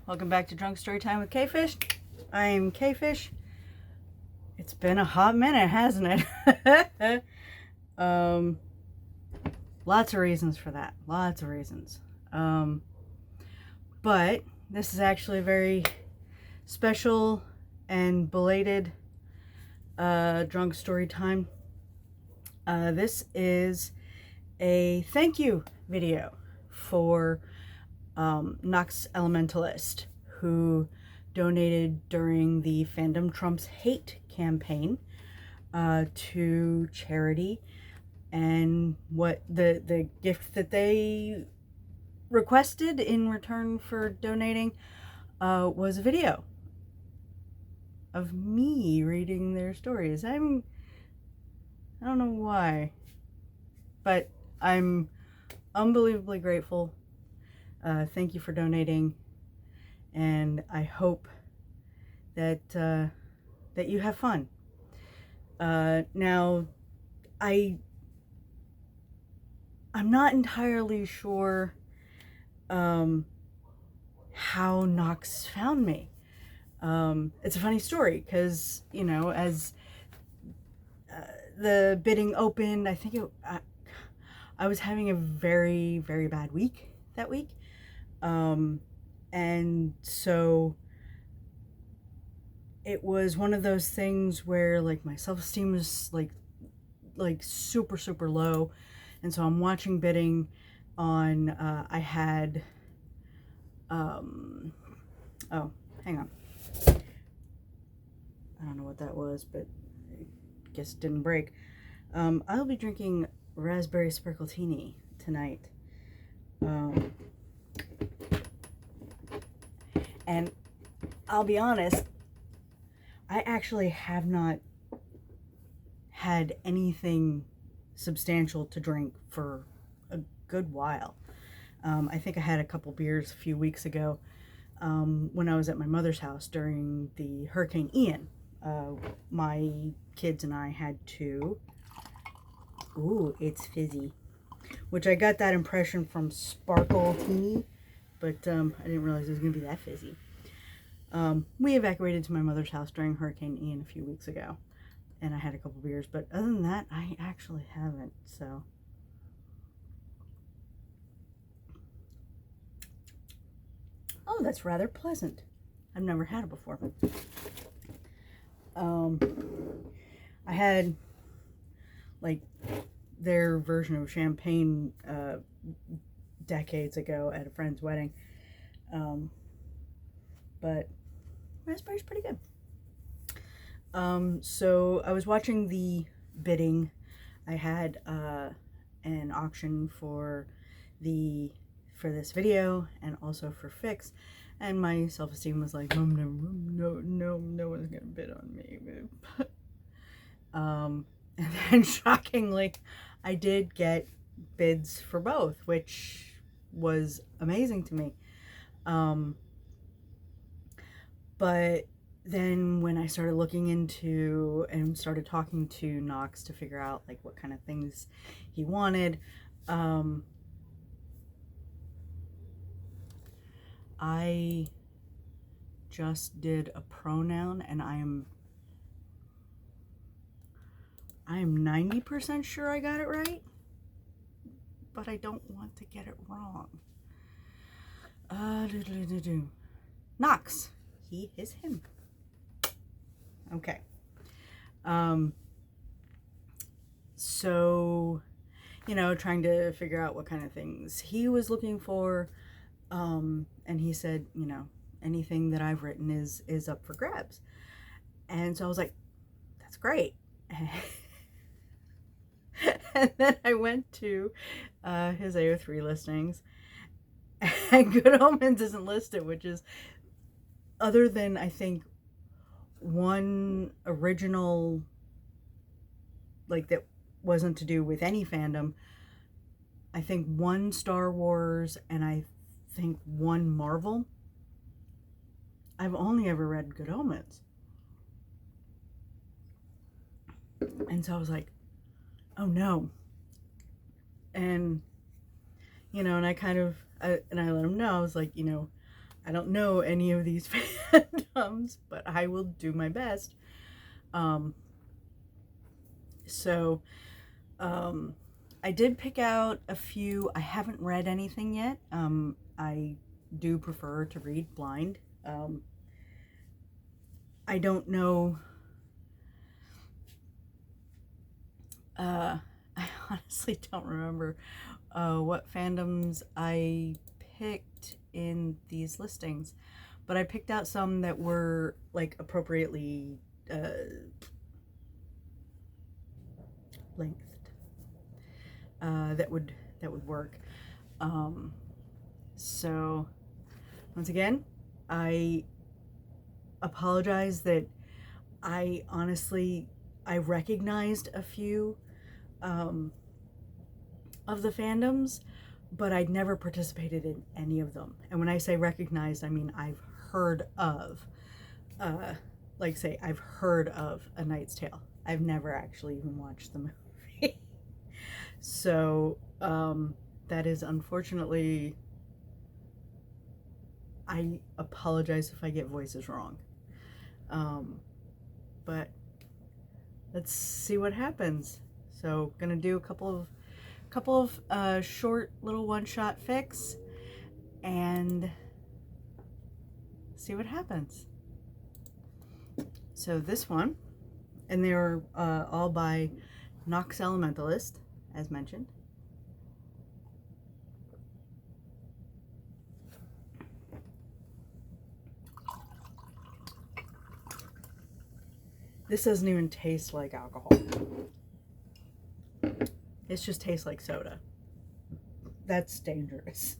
Welcome back to Drunk Story Time with K-Fish. I am K-Fish. It's been a hot minute, hasn't it? Lots of reasons for that. Lots of reasons. But this is actually a very special and belated Drunk Story Time. This is a thank you video for noxelementalist, who donated during the Fandom Trumps Hate campaign to charity, and what the gift that they requested in return for donating was a video of me reading their stories. I don't know why, but I'm unbelievably grateful. Thank you for donating, and I hope that that you have fun. Now, I'm not entirely sure how Nox found me. It's a funny story because, you know, as the bidding opened, I think I was having a very, very bad week that week. And so it was one of those things where, like, my self-esteem was like super, super low. And so I'm watching bidding on, I had, oh, hang on. I don't know what that was, but I guess it didn't break. I'll be drinking Verdi Sparkletini tonight. And I'll be honest, I actually have not had anything substantial to drink for a good while. I think I had a couple beers a few weeks ago when I was at my mother's house during the Hurricane Ian. My kids and I had to... Ooh, it's fizzy. Which I got that impression from Sparkletini, but I didn't realize it was going to be that fizzy. We evacuated to my mother's house during Hurricane Ian a few weeks ago, and I had a couple beers, but other than that, I actually haven't, so... Oh, that's rather pleasant. I've never had it before. I had, like, their version of champagne decades ago at a friend's wedding, but raspberry's pretty good. So I was watching the bidding. I had an auction for this video and also for fics, and my self-esteem was like, no one's gonna bid on me. And then shockingly, I did get bids for both, which was amazing to me. But then when I started looking into and started talking to Nox to figure out, like, what kind of things he wanted, I just did a pronoun, and I am 90% sure I got it right, but I don't want to get it wrong. Nox. He, his, him. Okay. So, you know, trying to figure out what kind of things he was looking for. And he said, you know, anything that I've written is up for grabs. And so I was like, that's great. And then I went to his AO3 listings, and Good Omens isn't listed, which is, other than, I think, one original, like, that wasn't to do with any fandom, I think one Star Wars, and I think one Marvel. I've only ever read Good Omens. And so I was like, oh no. And, you know, and I kind of, and I let him know, I was like, you know, I don't know any of these fandoms, but I will do my best. So I did pick out a few. I haven't read anything yet. I do prefer to read blind. I don't know. I honestly don't remember what fandoms I picked in these listings, but I picked out some that were like appropriately lengthed. That would work. So once again, I apologize that I recognized a few of the fandoms, but I'd never participated in any of them. And when I say recognized, I mean I've heard of, like say, I've heard of A Knight's Tale. I've never actually even watched the movie. So that is unfortunately, I apologize if I get voices wrong. But let's see what happens. So gonna do a couple of short little one-shot fics and see what happens. So this one, and they're all by Noxelementalist, as mentioned. This doesn't even taste like alcohol. It just tastes like soda. That's dangerous.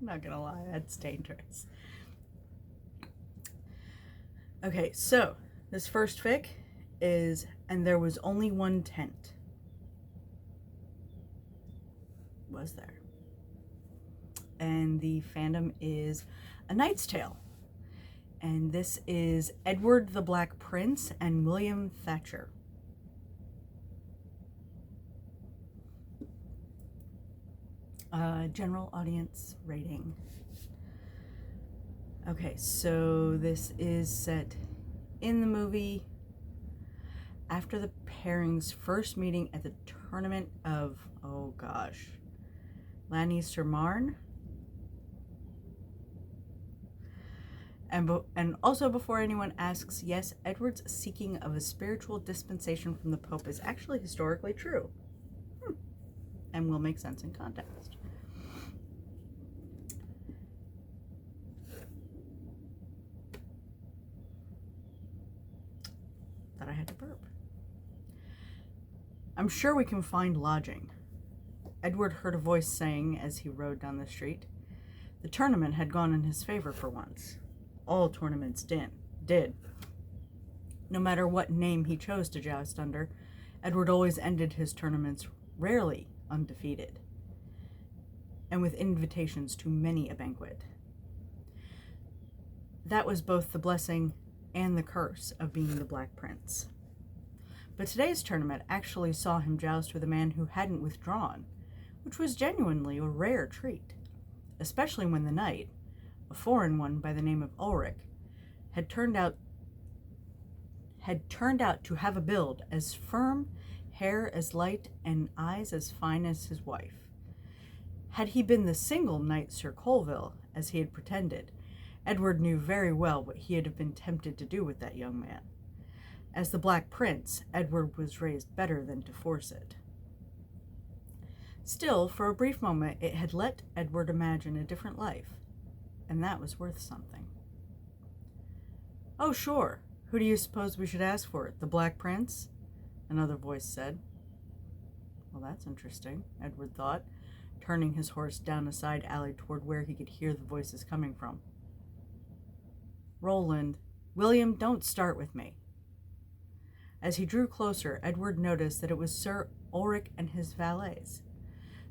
Not gonna lie, that's dangerous. Okay, so this first fic is And There Was Only One Tent. Was there? And the fandom is A Knight's Tale. And this is Edward the Black Prince and William Thatcher. General audience rating. Okay, so this is set in the movie after the pairing's first meeting at the tournament of, oh gosh, Lannister Marn. And also before anyone asks, yes, Edward's seeking of a spiritual dispensation from the Pope is actually historically true. And will make sense in context. Thought I had to burp. I'm sure we can find lodging. Edward heard a voice saying as he rode down the street. The tournament had gone in his favor for once. All tournaments did. No matter what name he chose to joust under, Edward always ended his tournaments rarely undefeated, and with invitations to many a banquet. That was both the blessing and the curse of being the Black Prince. But today's tournament actually saw him joust with a man who hadn't withdrawn, which was genuinely a rare treat, especially when the knight, a foreign one by the name of Ulrich, had turned out to have a build as firm, hair as light, and eyes as fine as his wife. Had he been the single knight Sir Colville, as he had pretended, Edward knew very well what he had been tempted to do with that young man. As the Black Prince, Edward was raised better than to force it. Still, for a brief moment, it had let Edward imagine a different life, and that was worth something. Oh, sure. Who do you suppose we should ask for it? The Black Prince? Another voice said. Well, that's interesting, Edward thought, turning his horse down a side alley toward where he could hear the voices coming from. Roland, William, don't start with me. As he drew closer, Edward noticed that it was Sir Ulrich and his valets.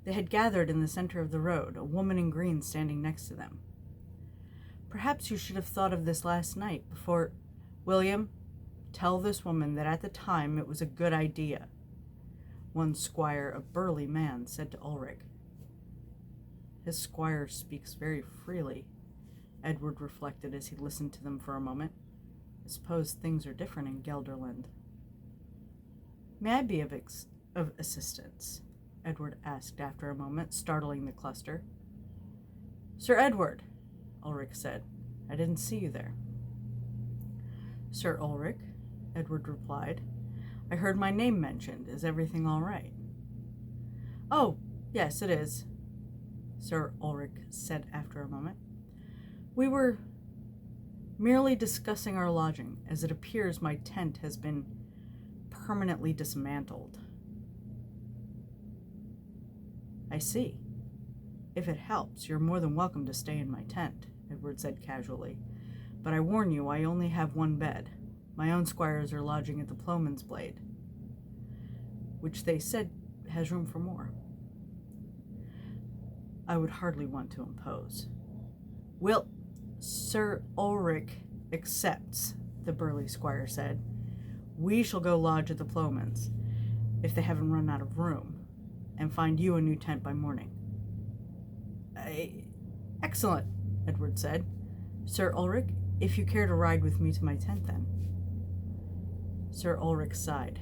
They had gathered in the center of the road, a woman in green standing next to them. Perhaps you should have thought of this last night before... William, tell this woman that at the time it was a good idea, one squire, a burly man, said to Ulrich. His squire speaks very freely, Edward reflected as he listened to them for a moment. I suppose things are different in Gelderland. May I be of assistance? Edward asked after a moment, startling the cluster. Sir Edward, Ulrich said. I didn't see you there. Sir Ulrich, Edward replied. I heard my name mentioned. Is everything all right? Oh, yes, it is, Sir Ulrich said after a moment. We were merely discussing our lodging, as it appears my tent has been permanently dismantled. I see. If it helps, you're more than welcome to stay in my tent, Edward said casually. But I warn you, I only have one bed. My own squires are lodging at the Ploughman's Blade, which they said has room for more. I would hardly want to impose. Will Sir Ulrich accepts, the burly squire said. We shall go lodge at the Ploughman's, if they haven't run out of room, and find you a new tent by morning. Excellent, Edward said. Sir Ulrich, if you care to ride with me to my tent, then. Sir Ulrich sighed.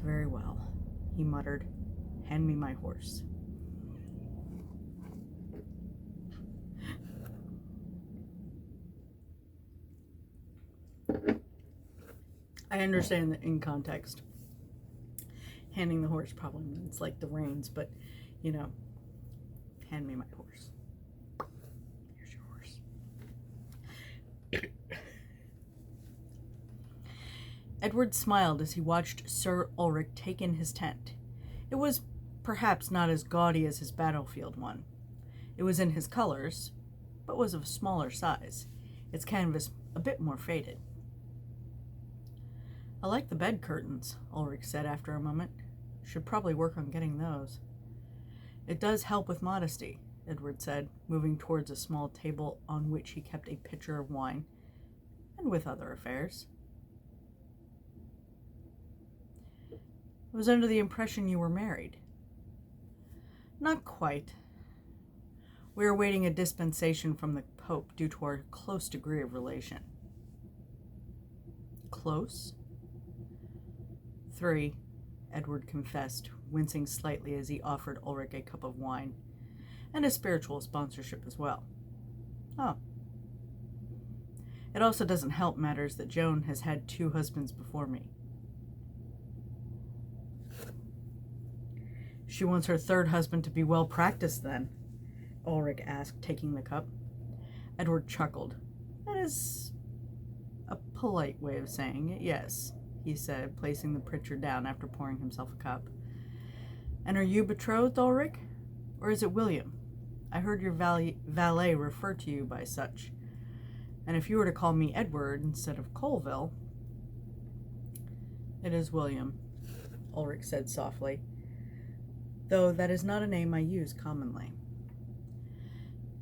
Very well, he muttered. Hand me my horse. I understand that in context, handing the horse probably means like the reins, but, hand me my horse. Here's your horse. Edward smiled as he watched Sir Ulrich take in his tent. It was perhaps not as gaudy as his battlefield one. It was in his colors, but was of a smaller size, its canvas a bit more faded. I like the bed curtains, Ulrich said after a moment. Should probably work on getting those. It does help with modesty, Edward said, moving towards a small table on which he kept a pitcher of wine, and with other affairs. I was under the impression you were married. Not quite. We are awaiting a dispensation from the Pope due to our close degree of relation. Close? 3, Edward confessed, wincing slightly as he offered Ulrich a cup of wine, and a spiritual sponsorship as well. Oh. It also doesn't help matters that Joan has had 2 husbands before me. She wants her 3rd husband to be well practiced, then, Ulrich asked, taking the cup. Edward chuckled. That is a polite way of saying it, yes, he said, placing the pitcher down after pouring himself a cup. And are you betrothed, Ulrich? Or is it William? I heard your valet refer to you by such. And if you were to call me Edward instead of Colville... It is William, Ulrich said softly, though that is not a name I use commonly.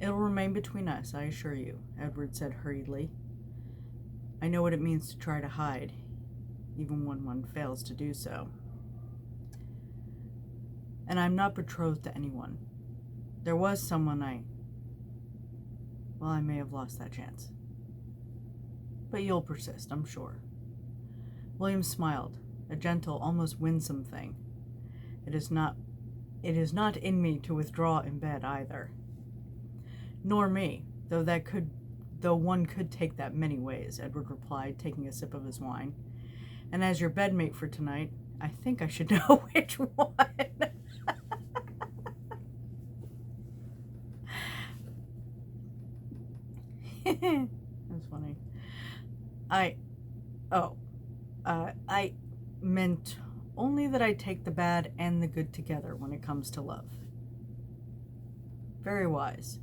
It'll remain between us, I assure you, Edward said hurriedly. I know what it means to try to hide, even when one fails to do so. And I'm not betrothed to anyone. There was someone I may have lost that chance. But you'll persist, I'm sure. William smiled, a gentle, almost winsome thing. It is not in me to withdraw in bed either. Nor me, though one could take that many ways, Edward replied, taking a sip of his wine. And as your bedmate for tonight, I think I should know which one. That's funny. I meant only that I take the bad and the good together when it comes to love. Very wise.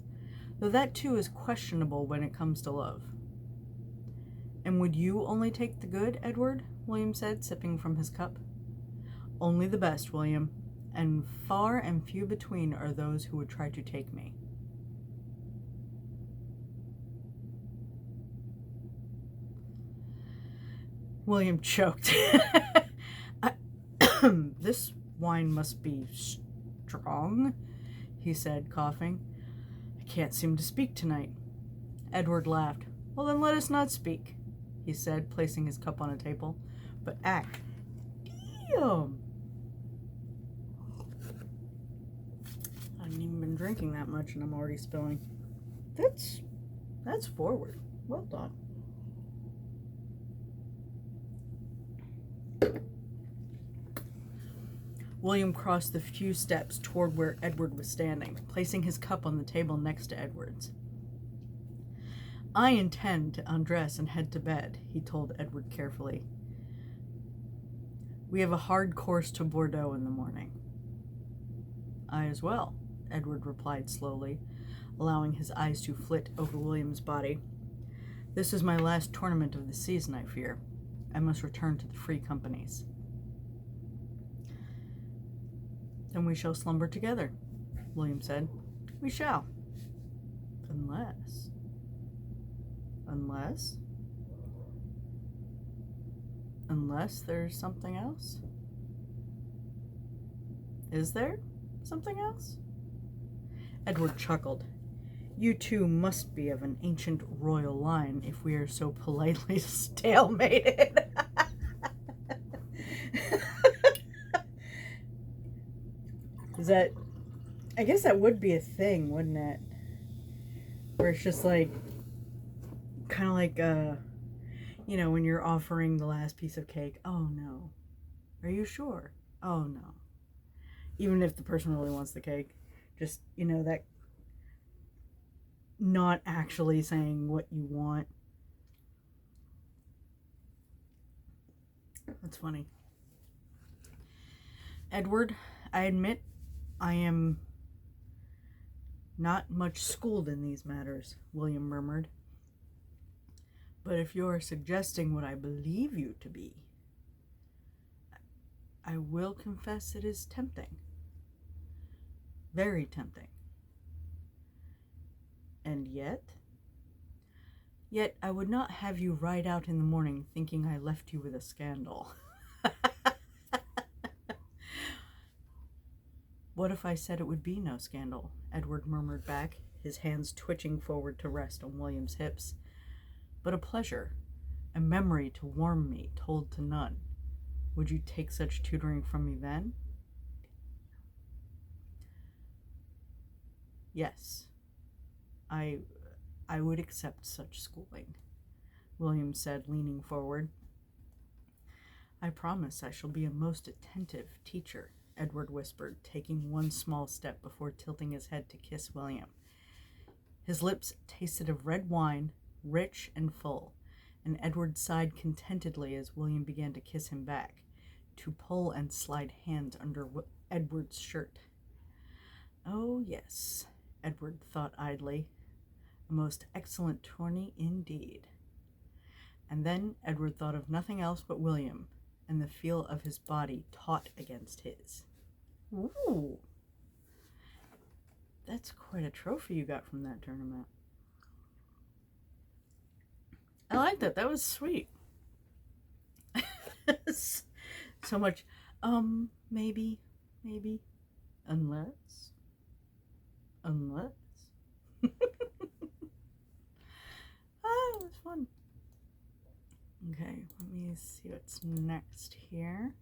Though that too is questionable when it comes to love. And would you only take the good, Edward? William said, sipping from his cup. Only the best, William, and far and few between are those who would try to take me. William choked. This wine must be strong, he said, coughing. I can't seem to speak tonight. Edward laughed. Well, then let us not speak, he said, placing his cup on a table. But act. Damn! I haven't even been drinking that much and I'm already spilling. That's forward. Well done. William crossed the few steps toward where Edward was standing, placing his cup on the table next to Edward's. I intend to undress and head to bed, he told Edward carefully. We have a hard course to Bordeaux in the morning. I as well, Edward replied slowly, allowing his eyes to flit over William's body. This is my last tournament of the season, I fear. I must return to the free companies. Then we shall slumber together, William said. We shall. Unless? Unless there's something else? Is there something else? Edward chuckled. You two must be of an ancient royal line if we are so politely stalemated. I guess that would be a thing, wouldn't it? Where it's just like, kind of like, when you're offering the last piece of cake. Oh, no. Are you sure? Oh, no. Even if the person really wants the cake. Just, that not actually saying what you want. That's funny. Edward, I admit I am not much schooled in these matters, William murmured. But if you're suggesting what I believe you to be, I will confess it is tempting. Very tempting. And yet I would not have you ride out in the morning thinking I left you with a scandal. What if I said it would be no scandal? Edward murmured back, his hands twitching forward to rest on William's hips. But a pleasure, a memory to warm me, told to none. Would you take such tutoring from me then? Yes, I would accept such schooling, William said, leaning forward. I promise I shall be a most attentive teacher, Edward whispered, taking one small step before tilting his head to kiss William. His lips tasted of red wine, rich and full, and Edward sighed contentedly as William began to kiss him back, to pull and slide hands under Edward's shirt. Oh, yes, Edward thought idly. A most excellent tourney indeed. And then Edward thought of nothing else but William, and the feel of his body taut against his. Ooh. That's quite a trophy you got from that tournament. I like that. That was sweet. So much, maybe, unless. It was fun. Okay, let me see what's next here.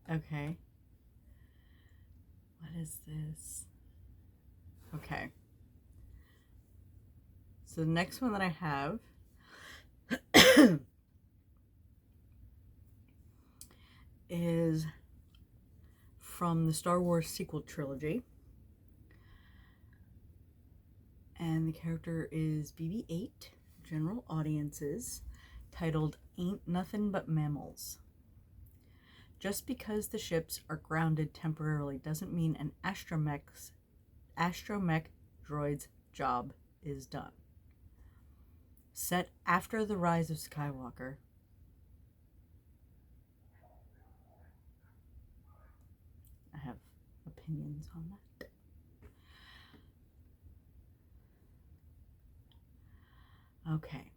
Okay. What is this? Okay. So the next one that I have is from the Star Wars sequel trilogy. And the character is BB-8, General Audiences, titled Ain't Nothing But Mammals. Just because the ships are grounded temporarily doesn't mean an astromech droid's job is done. Set after the rise of Skywalker, I have opinions on that. Okay.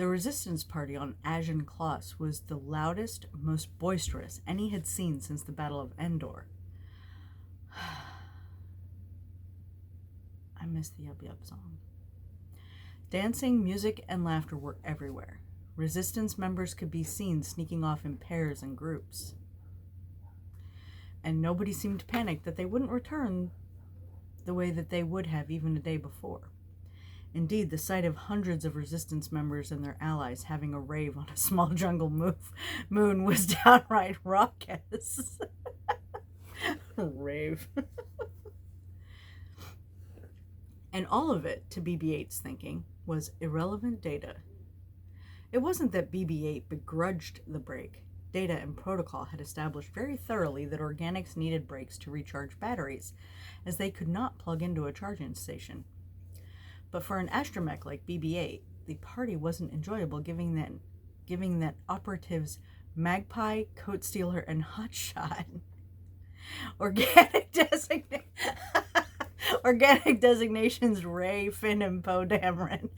The resistance party on Agen Kloss was the loudest, most boisterous any had seen since the Battle of Endor. I miss the Yub Yub song. Dancing, music, and laughter were everywhere. Resistance members could be seen sneaking off in pairs and groups. And nobody seemed to panic that they wouldn't return the way that they would have even a day before. Indeed, the sight of hundreds of resistance members and their allies having a rave on a small jungle moon was downright raucous. Rave. And all of it, to BB-8's thinking, was irrelevant data. It wasn't that BB-8 begrudged the break. Data and protocol had established very thoroughly that organics needed breaks to recharge batteries, as they could not plug into a charging station. But for an astromech like BB-8, the party wasn't enjoyable, giving that operatives Magpie, Coat Stealer, and Hotshot organic designations Ray, Finn, and Poe Dameron.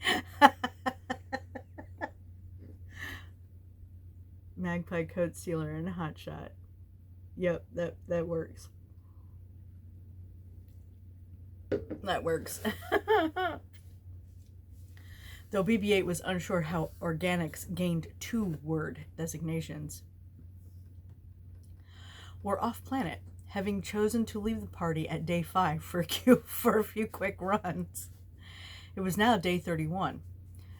Magpie, Coat Stealer, and Hotshot. Yep, that works. That works. Though BB-8 was unsure how organics gained 2-word designations, were off-planet, having chosen to leave the party at day 5 for a few quick runs. It was now day 31,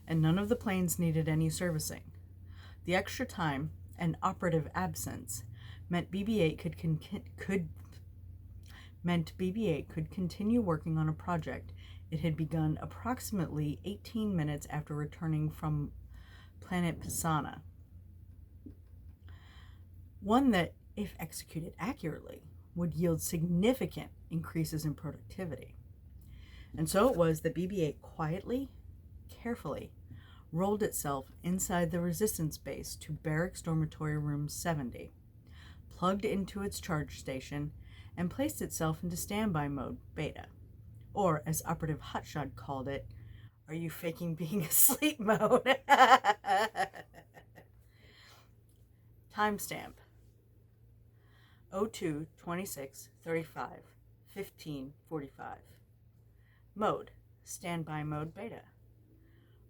and none of the planes needed any servicing. The extra time and operative absence meant BB-8 could continue working on a project it had begun approximately 18 minutes after returning from planet Pisana. One that, if executed accurately, would yield significant increases in productivity. And so it was that BB-8 quietly, carefully, rolled itself inside the resistance base to Barracks Dormitory Room 70, plugged into its charge station, and placed itself into standby mode beta, or as Operative Hotshot called it, "Are you faking being asleep mode?" Timestamp 02-26-35-15-45. Mode, standby mode beta.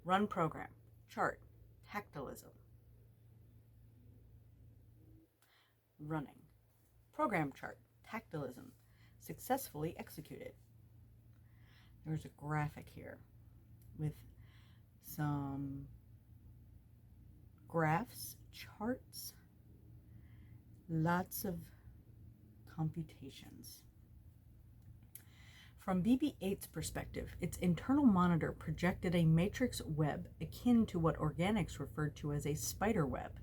Run program, chart, tactilism. Running. Program chart, tactilism, successfully executed. There's a graphic here with some graphs, charts, lots of computations. From BB-8's perspective, its internal monitor projected a matrix web akin to what organics referred to as a spider web,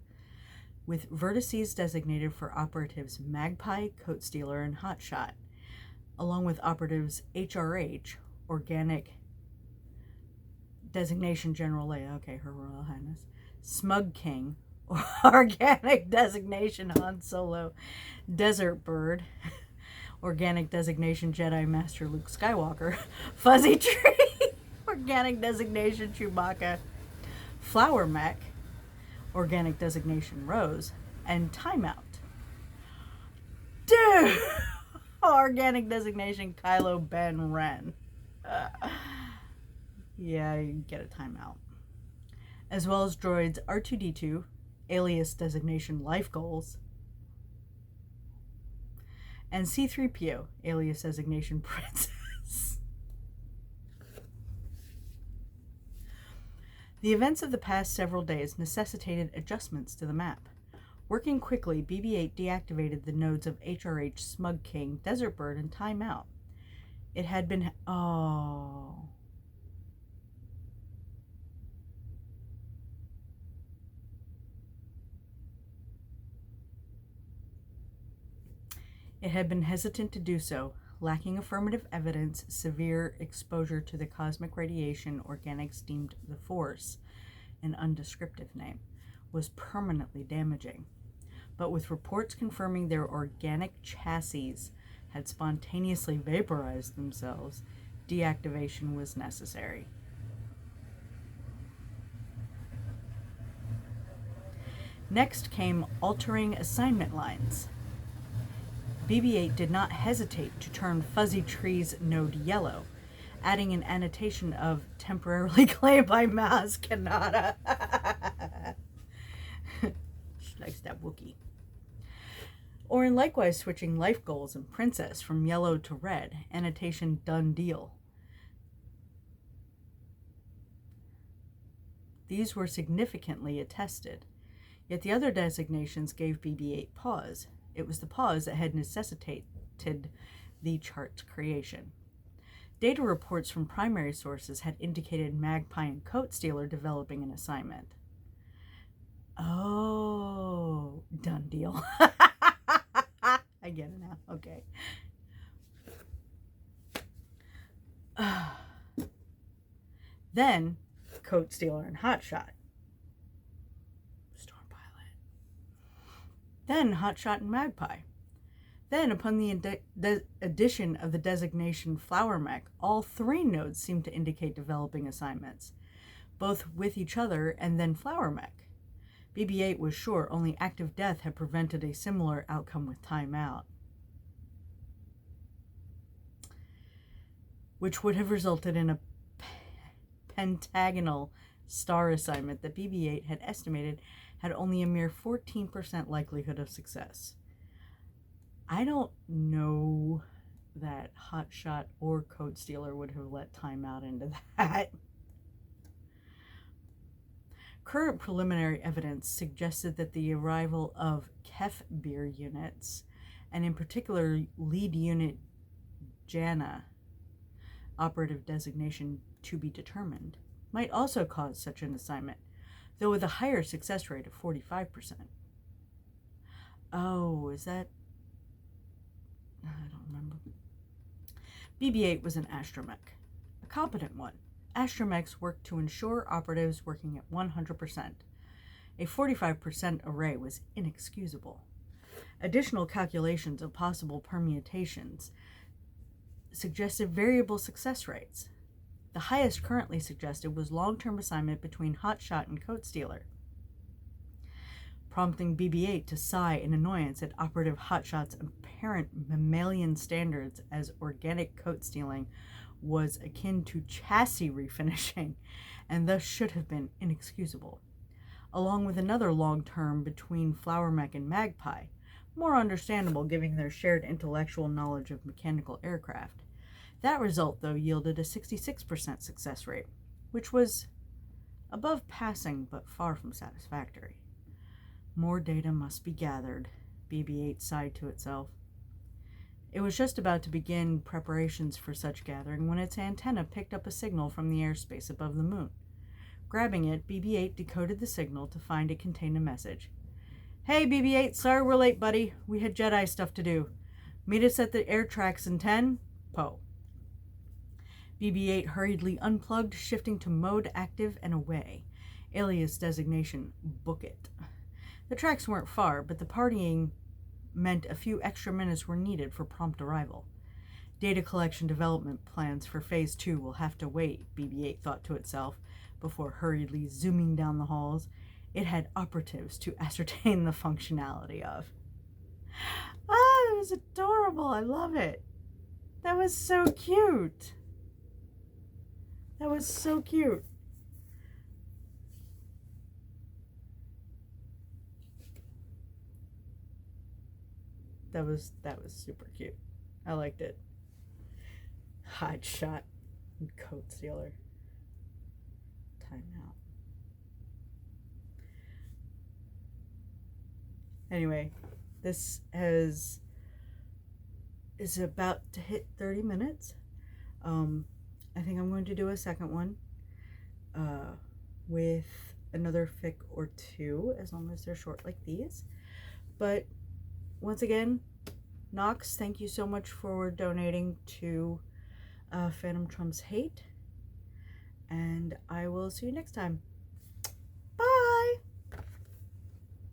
with vertices designated for operatives Magpie, Coat Stealer, and Hotshot, along with operatives HRH, Organic Designation General Leia, okay, Her Royal Highness, Smug King, Organic Designation Han Solo, Desert Bird, Organic Designation Jedi Master Luke Skywalker, Fuzzy Tree, Organic Designation Chewbacca, Flower Mech, Organic Designation Rose, and Timeout. Dude! Organic Designation Kylo Ben Ren. Yeah, you get a timeout. As well as droids R2-D2, alias designation Life Goals, and C-3PO, alias designation Princess. The events of the past several days necessitated adjustments to the map. Working quickly, BB-8 deactivated the nodes of HRH, Smug King, Desert Bird, and Timeout. It had been... It had been hesitant to do so, lacking affirmative evidence. Severe exposure to the cosmic radiation organics deemed the Force, an undescriptive name, was permanently damaging. But with reports confirming their organic chassis had spontaneously vaporized themselves, deactivation was necessary. Next came altering assignment lines. BB-8 did not hesitate to turn Fuzzy Tree's node yellow, adding an annotation of temporarily claimed by Maz Kanata. She likes that Wookiee. Or in likewise switching life goals and Princess from yellow to red, annotation done deal. These were significantly attested, yet the other designations gave BB-8 pause. It was the pause that had necessitated the chart's creation. Data reports from primary sources had indicated Magpie and Coat Stealer developing an assignment. Oh, done deal. I get it now. Okay. Then, Coat Stealer and Hotshot. Storm Pilot. Then, Hotshot and Magpie. Then, upon the addition of the designation Flower Mech, all three nodes seemed to indicate developing assignments, both with each other and then Flower Mech. BB-8 was sure only active death had prevented a similar outcome with timeout, which would have resulted in a pentagonal star assignment that BB-8 had estimated had only a mere 14% likelihood of success. I don't know that Hotshot or Coat Stealer would have let timeout into that. Current preliminary evidence suggested that the arrival of Kef beer units, and in particular lead unit Jana, operative designation to be determined, might also cause such an assignment, though with a higher success rate of 45%. Oh, is that... I don't remember. BB-8 was an astromech, a competent one. Astromechs worked to ensure operatives working at 100%. A 45% array was inexcusable. Additional calculations of possible permutations suggested variable success rates. The highest currently suggested was long-term assignment between Hotshot and Coat Stealer, prompting BB-8 to sigh in annoyance at operative Hotshot's apparent mammalian standards, as organic coat stealing was akin to chassis refinishing and thus should have been inexcusable, along with another long term between Flower Mech and Magpie, more understandable given their shared intellectual knowledge of mechanical aircraft. That result, though, yielded a 66% success rate, which was above passing but far from satisfactory. More data must be gathered, BB-8 sighed to itself. It was just about to begin preparations for such gathering when its antenna picked up a signal from the airspace above the moon. Grabbing it, BB-8 decoded the signal to find it contained a message. Hey, BB-8, sorry we're late, buddy. We had Jedi stuff to do. Meet us at the air tracks in 10, Poe. BB-8 hurriedly unplugged, shifting to mode active and away. Alias designation, book it. The tracks weren't far, but the partying meant a few extra minutes were needed for prompt arrival. Data collection development plans for Phase 2 will have to wait, BB-8 thought to itself, before hurriedly zooming down the halls. It had operatives to ascertain the functionality of. Ah, it was adorable. I love it. That was so cute. That was so cute. That was super cute. I liked it. Hotshot and Coat Stealer. Time out. Anyway, this is about to hit 30 minutes. I think I'm going to do a second one with another fic or two, as long as they're short like these. But once again, Nox, thank you so much for donating to Fandom Trumps Hate, and I will see you next time.